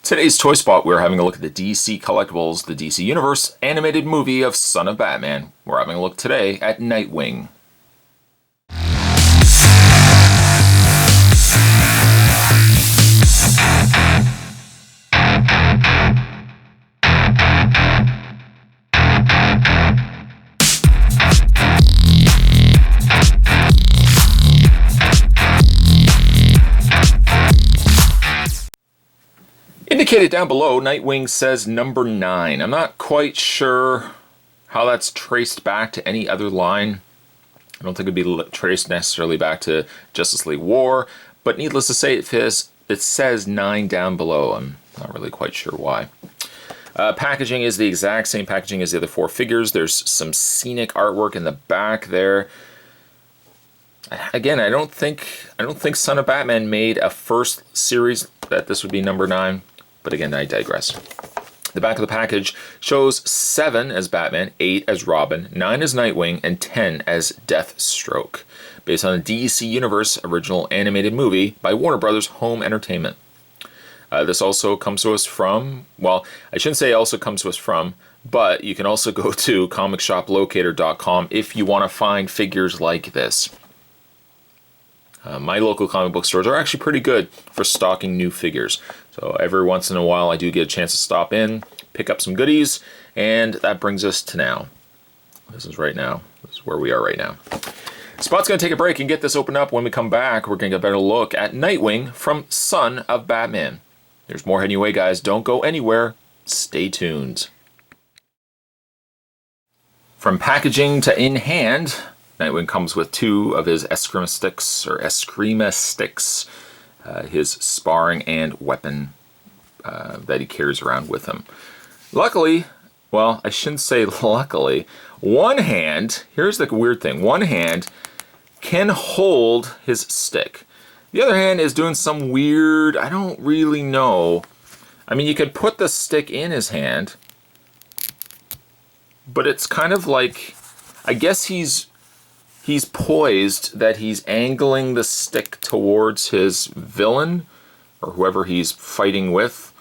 Today's Toy Spot, we're having a look at the DC Collectibles, the DC Universe animated movie of Son of Batman. We're having a look today at Nightwing. Indicated down below, Nightwing says number 9. I'm not quite sure how that's traced back to any other line. I don't think it'd be traced necessarily back to Justice League War, but needless to say, it says 9 down below. I'm not really quite sure why. Packaging is the exact same packaging as the other 4 figures. There's some scenic artwork in the back there. Again, I don't think Son of Batman made a first series that this would be number 9. But again, I digress. The back of the package shows 7 as Batman, 8 as Robin, 9 as Nightwing, and 10 as Deathstroke, based on the DC Universe original animated movie by Warner Brothers Home Entertainment. This also comes to us from, well, I shouldn't say also comes to us from, but you can also go to comicshoplocator.com if you want to find figures like this. My local comic book stores are actually pretty good for stocking new figures. So every once in a while I do get a chance to stop in, pick up some goodies, and that brings us to now. This is right now. This is where we are right now. Spot's going to take a break and get this opened up. When we come back, we're going to get a better look at Nightwing from Son of Batman. There's more heading your way, guys. Don't go anywhere. Stay tuned. From packaging to in hand, Nightwing comes with 2 of his Eskrima sticks, his sparring and weapon that he carries around with him. Luckily, well, I shouldn't say luckily, one hand, here's the weird thing, one hand can hold his stick. The other hand is doing some weird, I don't really know. I mean, you could put the stick in his hand, but it's kind of like, I guess he's poised that he's angling the stick towards his villain or whoever he's fighting with.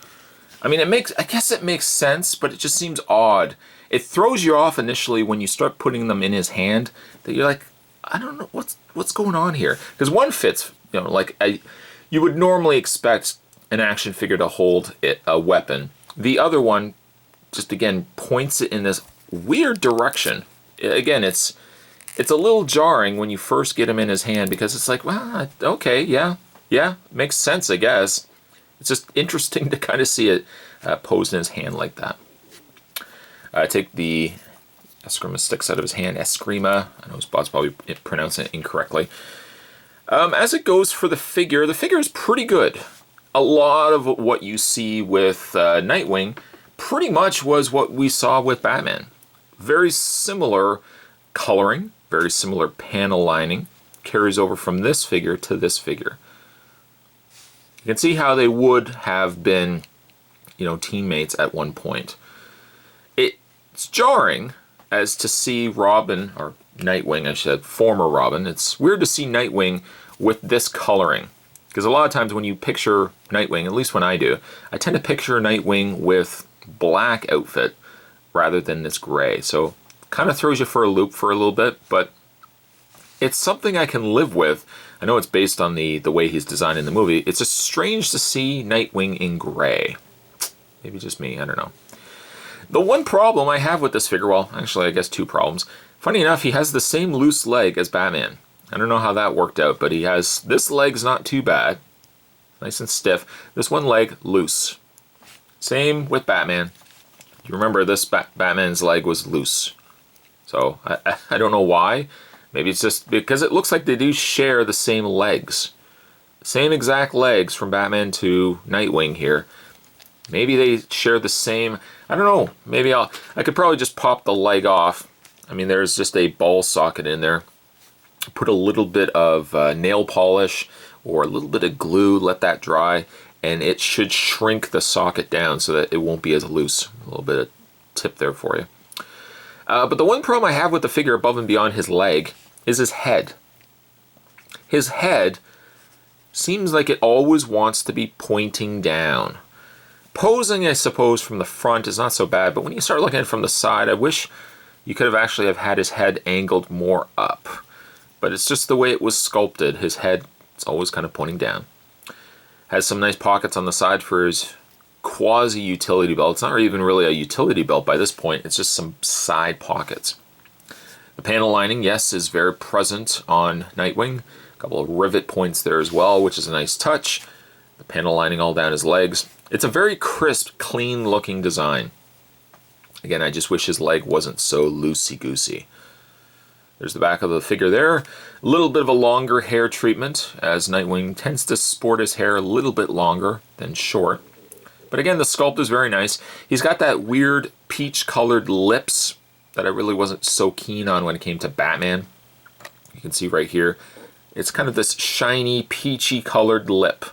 I mean, I guess it makes sense, but it just seems odd. It throws you off initially when you start putting them in his hand that you're like, I don't know what's going on here. Because one fits, you know, like you would normally expect an action figure to hold a weapon. The other one just again points it in this weird direction. Again, it's a little jarring when you first get him in his hand because it's like, well, okay, yeah, makes sense, I guess. It's just interesting to kind of see it posed in his hand like that. Take the Eskrima sticks out of his hand. Eskrima. I know Spot's probably pronouncing it incorrectly. As it goes for the figure is pretty good. A lot of what you see with Nightwing pretty much was what we saw with Batman. Very similar coloring. Very similar panel lining, carries over from this figure to this figure. You can see how they would have been, you know, teammates at one point. It's jarring as to see Robin, or Nightwing I said, former Robin. It's weird to see Nightwing with this coloring. Because a lot of times when you picture Nightwing, at least when I do, I tend to picture Nightwing with black outfit rather than this gray. So kind of throws you for a loop for a little bit, but it's something I can live with. I know it's based on the way he's designed in the movie. It's just strange to see Nightwing in gray. Maybe just me, I don't know. The one problem I have with this figure, well, actually I guess 2 problems. Funny enough, he has the same loose leg as Batman. I don't know how that worked out, but he has, this leg's not too bad. Nice and stiff. This one leg, loose. Same with Batman. You remember this Batman's leg was loose. So, I don't know why. Maybe it's just because it looks like they do share the same legs. Same exact legs from Batman to Nightwing here. Maybe they share the same, I don't know. Maybe I could probably just pop the leg off. I mean, there's just a ball socket in there. Put a little bit of nail polish or a little bit of glue, let that dry, and it should shrink the socket down so that it won't be as loose. A little bit of tip there for you. But the one problem I have with the figure above and beyond his leg is his head. His head seems like it always wants to be pointing down. posing, I suppose, from the front is not so bad, but when you start looking at it from the side, I wish you could have actually have had his head angled more up. But it's just the way it was sculpted. His head is always kind of pointing down. Has some nice pockets on the side for his quasi-utility belt. It's not even really a utility belt by this point. It's just some side pockets. The panel lining, yes, is very present on Nightwing. A couple of rivet points there as well, which is a nice touch. The panel lining all down his legs. It's a very crisp, clean-looking design. Again, I just wish his leg wasn't so loosey-goosey. There's the back of the figure there. A little bit of a longer hair treatment, as Nightwing tends to sport his hair a little bit longer than short. But again, the sculpt is very nice. He's got that weird peach-colored lips that I really wasn't so keen on when it came to Batman. You can see right here. It's kind of this shiny, peachy-colored lip.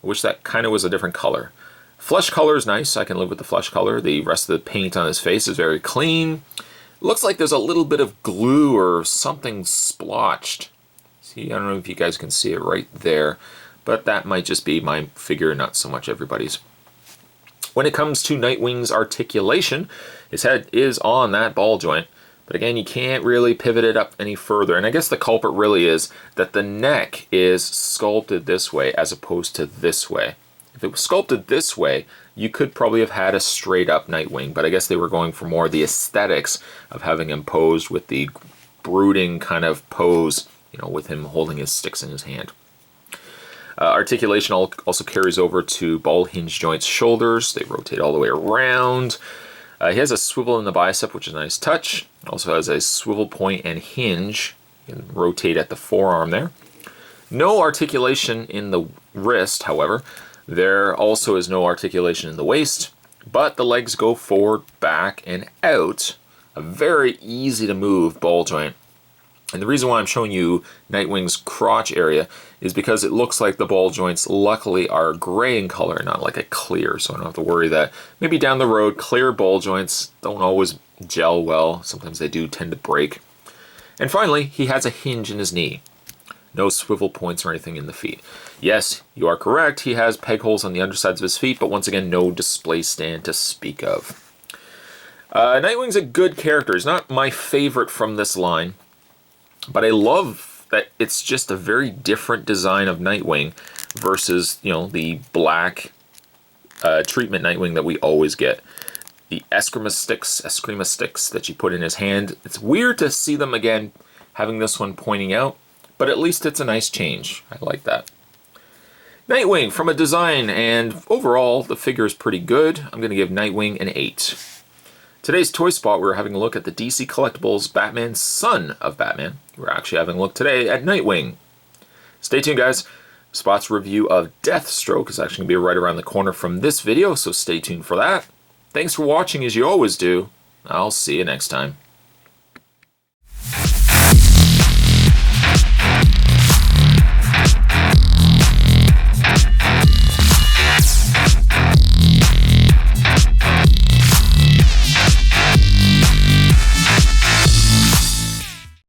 I wish that kind of was a different color. Flesh color is nice. I can live with the flesh color. The rest of the paint on his face is very clean. Looks like there's a little bit of glue or something splotched. See, I don't know if you guys can see it right there, but that might just be my figure, not so much everybody's. When it comes to Nightwing's articulation, his head is on that ball joint, but again, you can't really pivot it up any further. And I guess the culprit really is that the neck is sculpted this way as opposed to this way. If it was sculpted this way, you could probably have had a straight up Nightwing, but I guess they were going for more the aesthetics of having him posed with the brooding kind of pose, you know, with him holding his sticks in his hand. Articulation also carries over to ball hinge joints shoulders. They rotate all the way around. He has a swivel in the bicep, which is a nice touch. Also has a swivel point and hinge. You can rotate at the forearm there. No articulation in the wrist, however. There also is no articulation in the waist, but the legs go forward, back, and out. A very easy to move ball joint. And the reason why I'm showing you Nightwing's crotch area is because it looks like the ball joints luckily are gray in color, not like a clear, so I don't have to worry that maybe down the road clear ball joints don't always gel well. Sometimes they do tend to break. And finally, he has a hinge in his knee. No swivel points or anything in the feet. Yes, you are correct. He has peg holes on the undersides of his feet, but once again, no display stand to speak of. Nightwing's a good character. He's not my favorite from this line, but I love that it's just a very different design of Nightwing versus, you know, the black treatment Nightwing that we always get. The Eskrima sticks that you put in his hand. It's weird to see them again having this one pointing out, but at least it's a nice change. I like that. Nightwing, from a design and overall, the figure is pretty good. I'm going to give Nightwing an 8. Today's Toy Spot, we're having a look at the DC Collectibles Batman Son of Batman. We're actually having a look today at Nightwing. Stay tuned, guys. Spot's review of Deathstroke is actually going to be right around the corner from this video, so stay tuned for that. Thanks for watching, as you always do. I'll see you next time.